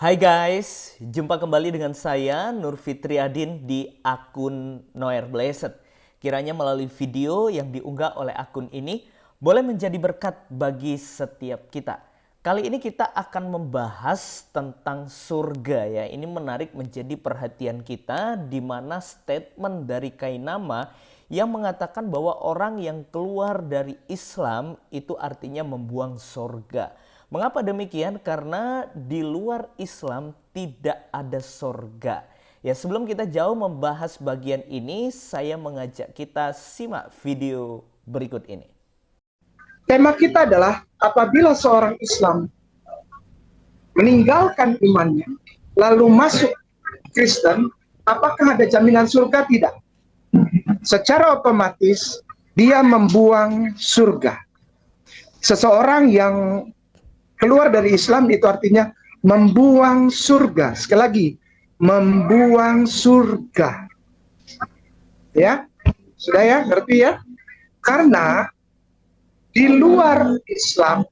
Hai guys, jumpa kembali dengan saya Nur Fitriadin di akun Noer Blessed. Kiranya melalui video yang diunggah oleh akun ini boleh menjadi berkat bagi setiap kita. Kali ini kita akan membahas tentang surga ya. Ini menarik menjadi perhatian kita di mana statement dari Kainama yang mengatakan bahwa orang yang keluar dari Islam itu artinya membuang surga. Mengapa demikian? Karena di luar Islam tidak ada sorga. Ya, sebelum kita jauh membahas bagian ini, saya mengajak kita simak video berikut ini. Tema kita adalah apabila seorang Islam meninggalkan imannya, lalu masuk Kristen, apakah ada jaminan surga? Tidak. Secara otomatis, dia membuang surga. Seseorang yang keluar dari Islam itu artinya membuang surga. Sekali lagi, membuang surga. Ya, sudah ya, ngerti ya? Karena di luar Islam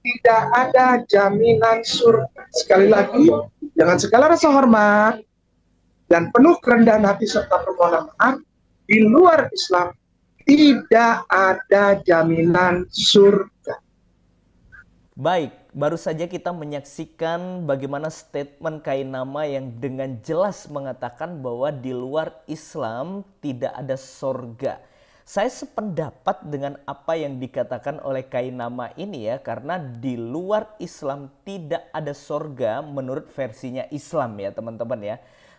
tidak ada jaminan surga. Sekali lagi, dengan segala rasa hormat dan penuh kerendahan hati serta permohonan maaf, di luar Islam tidak ada jaminan surga. Baik, baru saja kita menyaksikan bagaimana statement Kainama yang dengan jelas mengatakan bahwa di luar Islam tidak ada sorga. Saya sependapat dengan apa yang dikatakan oleh Kainama ini ya, karena di luar Islam tidak ada sorga menurut versinya Islam ya teman-teman ya.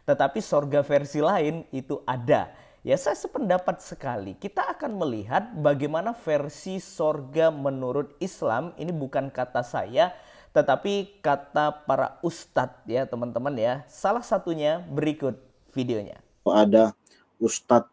Tetapi sorga versi lain itu ada. Ya, saya sependapat sekali. Kita akan melihat bagaimana versi sorga menurut Islam. Ini bukan kata saya, tetapi kata para ustadz ya teman-teman ya. Salah satunya berikut videonya. Ada ustadz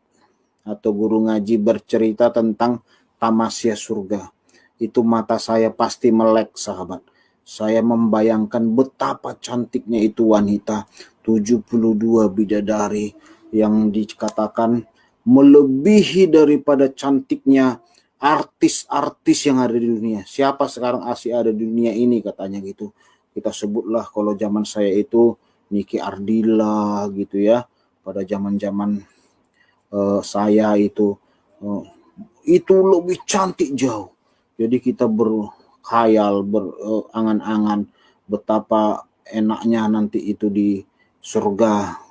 atau guru ngaji bercerita tentang tamasya surga. Itu mata saya pasti melek, sahabat. Saya membayangkan betapa cantiknya itu wanita, 72 bidadari yang dikatakan melebihi daripada cantiknya artis-artis yang ada di dunia. Siapa sekarang asli ada di dunia ini katanya gitu. Kita sebutlah kalau zaman saya itu Niki Ardila gitu ya. Pada zaman-zaman saya itu lebih cantik jauh. Jadi kita berkhayal, berangan-angan betapa enaknya nanti itu di surga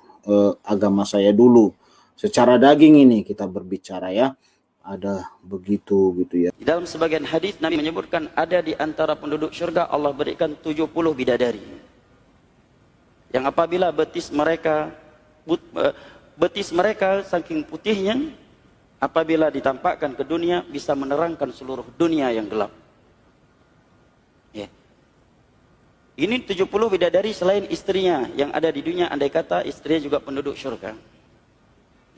agama saya dulu. Secara daging ini kita berbicara ya, ada begitu gitu ya. Di dalam sebagian hadis Nabi menyebutkan ada di antara penduduk surga Allah berikan 70 bidadari. Yang apabila betis mereka saking putihnya, apabila ditampakkan ke dunia bisa menerangkan seluruh dunia yang gelap. Ya. Ini 70 bidadari selain istrinya yang ada di dunia, andai kata istrinya juga penduduk surga.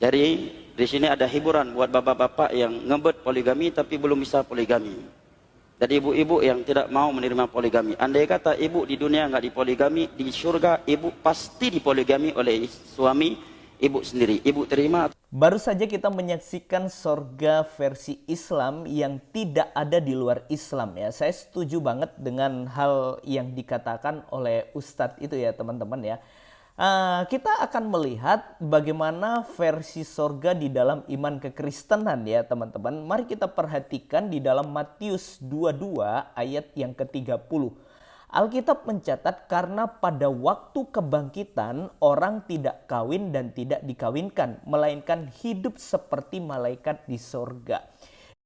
Jadi di sini ada hiburan buat bapak-bapak yang ngebet poligami tapi belum bisa poligami. Jadi ibu-ibu yang tidak mau menerima poligami. Andai kata ibu di dunia nggak dipoligami, di surga ibu pasti dipoligami oleh suami ibu sendiri. Ibu terima. Baru saja kita menyaksikan sorga versi Islam yang tidak ada di luar Islam ya. Saya setuju banget dengan hal yang dikatakan oleh Ustadz itu ya teman-teman ya. Kita akan melihat bagaimana versi sorga di dalam iman kekristenan ya teman-teman. Mari kita perhatikan di dalam Matius 22 ayat yang ke-30. Alkitab mencatat karena pada waktu kebangkitan orang tidak kawin dan tidak dikawinkan, melainkan hidup seperti malaikat di sorga.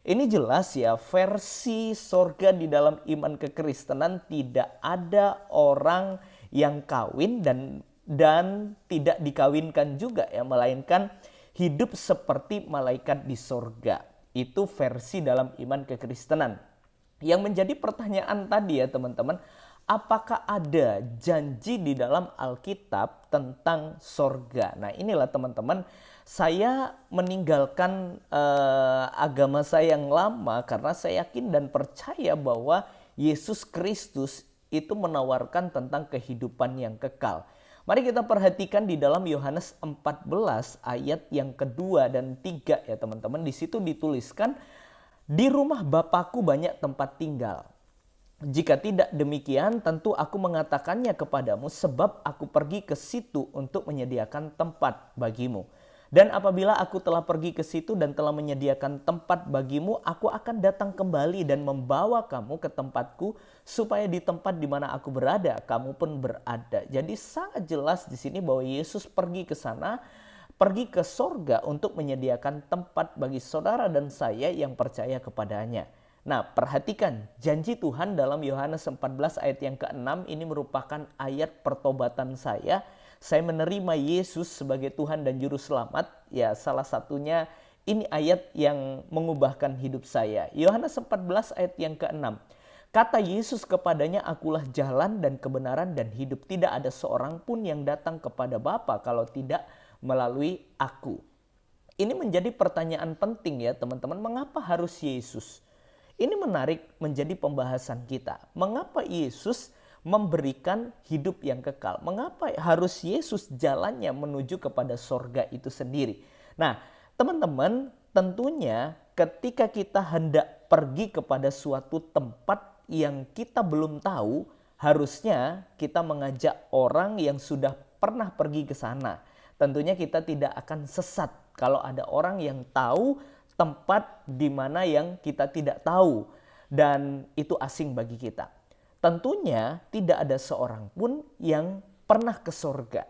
Ini jelas ya, versi sorga di dalam iman kekristenan tidak ada orang yang kawin dan tidak dikawinkan juga ya, melainkan hidup seperti malaikat di sorga. Itu versi dalam iman kekristenan. Yang menjadi pertanyaan tadi ya teman-teman, apakah ada janji di dalam Alkitab tentang sorga? Nah inilah teman-teman, saya meninggalkan agama saya yang lama karena saya yakin dan percaya bahwa Yesus Kristus itu menawarkan tentang kehidupan yang kekal. Mari kita perhatikan di dalam Yohanes 14 ayat yang kedua dan 3 ya teman-teman. Di situ dituliskan, di rumah Bapakku banyak tempat tinggal. Jika tidak demikian, tentu aku mengatakannya kepadamu, sebab aku pergi ke situ untuk menyediakan tempat bagimu. Dan apabila aku telah pergi ke situ dan telah menyediakan tempat bagimu, aku akan datang kembali dan membawa kamu ke tempatku, supaya di tempat di mana aku berada, kamu pun berada. Jadi sangat jelas di sini bahwa Yesus pergi ke sana, pergi ke sorga untuk menyediakan tempat bagi saudara dan saya yang percaya kepadanya. Nah, perhatikan janji Tuhan dalam Yohanes 14 ayat yang ke-6 ini merupakan ayat pertobatan saya. Saya menerima Yesus sebagai Tuhan dan Juru Selamat. Ya, salah satunya ini ayat yang mengubahkan hidup saya. Yohanes 14 ayat yang ke-6. Kata Yesus kepadanya, akulah jalan dan kebenaran dan hidup. Tidak ada seorang pun yang datang kepada Bapa kalau tidak melalui aku. Ini menjadi pertanyaan penting ya teman-teman. Mengapa harus Yesus? Ini menarik menjadi pembahasan kita. Mengapa Yesus memberikan hidup yang kekal? Mengapa harus Yesus jalannya menuju kepada sorga itu sendiri? Nah, teman-teman, tentunya ketika kita hendak pergi kepada suatu tempat yang kita belum tahu, harusnya kita mengajak orang yang sudah pernah pergi ke sana. Tentunya kita tidak akan sesat kalau ada orang yang tahu tempat di mana yang kita tidak tahu dan itu asing bagi kita. Tentunya tidak ada seorang pun yang pernah ke sorga.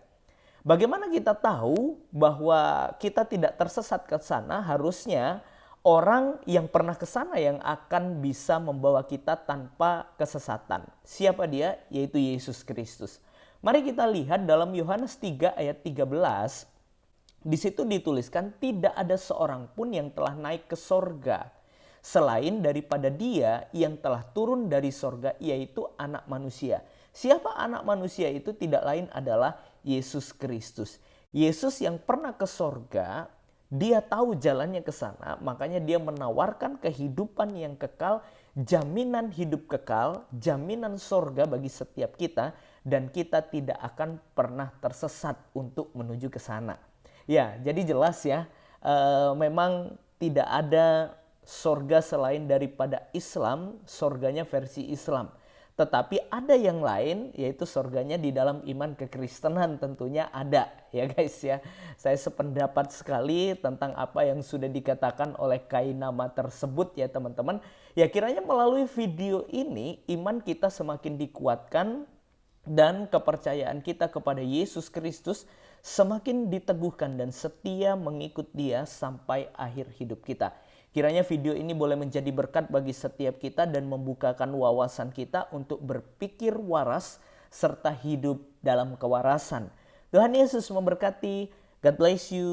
Bagaimana kita tahu bahwa kita tidak tersesat ke sana? Harusnya orang yang pernah ke sana yang akan bisa membawa kita tanpa kesesatan. Siapa dia? Yaitu Yesus Kristus. Mari kita lihat dalam Yohanes 3 ayat 13. Di situ dituliskan tidak ada seorang pun yang telah naik ke sorga selain daripada Dia yang telah turun dari sorga, yaitu Anak Manusia. Siapa Anak Manusia itu? Tidak lain adalah Yesus Kristus. Yesus yang pernah ke sorga, Dia tahu jalannya ke sana, makanya Dia menawarkan kehidupan yang kekal, jaminan hidup kekal, jaminan sorga bagi setiap kita, dan kita tidak akan pernah tersesat untuk menuju ke sana. Ya, jadi jelas ya, memang tidak ada sorga selain daripada Islam, sorganya versi Islam. Tetapi ada yang lain, yaitu sorganya di dalam iman kekristenan tentunya ada ya guys ya. Saya sependapat sekali tentang apa yang sudah dikatakan oleh Kainama tersebut ya teman-teman. Ya kiranya melalui video ini iman kita semakin dikuatkan dan kepercayaan kita kepada Yesus Kristus semakin diteguhkan dan setia mengikut Dia sampai akhir hidup kita. Kiranya video ini boleh menjadi berkat bagi setiap kita dan membukakan wawasan kita untuk berpikir waras serta hidup dalam kewarasan. Tuhan Yesus memberkati. God bless you.